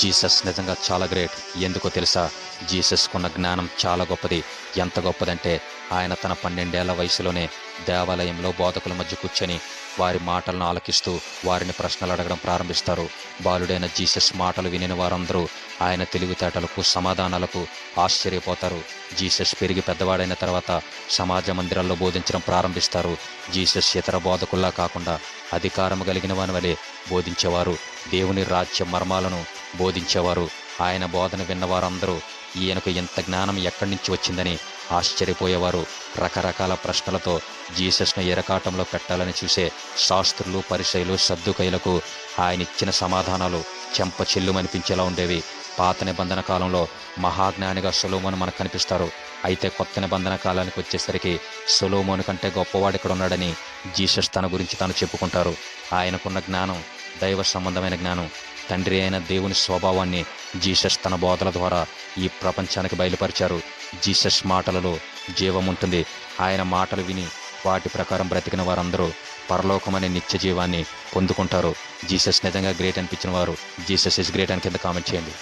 Jesus నిజంగా చాలా great. ఎందుకో తెలుసా? జీసస్కున్న జ్ఞానం చాలా గొప్పది. ఎంత గొప్పదంటే ఆయన తన 12 ఏళ్ల వయసులోనే దేవాలయంలో బోధకుల మధ్య కూర్చొని వారి మాటలను ఆలకిస్తూ వారిని ప్రశ్నలు అడగడం ప్రారంభిస్తారు. బాలుడైన జీసస్ మాటలు వినిన వారందరూ ఆయన తెలివితేటలకు, సమాధానాలకు ఆశ్చర్యపోతారు. జీసస్ పెరిగి పెద్దవాడైన తర్వాత సమాజ మందిరాల్లో బోధించడం ప్రారంభిస్తారు. జీసస్ ఇతర బోధకుల్లా కాకుండా అధికారము కలిగిన వాని వలె బోధించేవారు. దేవుని రాజ్య మర్మాలను బోధించేవారు. ఆయన బోధన విన్నవారందరూ ఈయనకు ఇంత జ్ఞానం ఎక్కడి నుంచి వచ్చిందని ఆశ్చర్యపోయేవారు. రకరకాల ప్రశ్నలతో జీసస్ను ఎరకాటంలో పెట్టాలని చూసే శాస్త్రులు, పరిసయ్యులు, సద్దుకయ్యులకు ఆయన ఇచ్చిన సమాధానాలు చెంప చెల్లుమనిపించేలా ఉండేవి. పాత నిబంధన కాలంలో మహాజ్ఞానిగా సొలొమోను మనకు కనిపిస్తారు. అయితే కొత్త నిబంధన కాలానికి వచ్చేసరికి సొలొమోను కంటే గొప్పవాడు ఇక్కడ ఉన్నాడని జీసస్ తన గురించి తాను చెప్పుకుంటారు. ఆయనకున్న జ్ఞానం దైవ సంబంధమైన జ్ఞానం. తండ్రి అయిన దేవుని స్వభావాన్ని జీసస్ తన బోధల ద్వారా ఈ ప్రపంచానికి బయలుపరిచారు. జీసస్ మాటలలో జీవం ఉంటుంది. ఆయన మాటలు విని వాటి ప్రకారం బ్రతికిన వారందరూ పరలోకమనే నిత్య జీవాన్ని పొందుకుంటారు. జీసస్ నిజంగా గ్రేట్ అనిపించిన వారు జీసస్ ఇస్ గ్రేట్ అని కింద కామెంట్ చేయండి.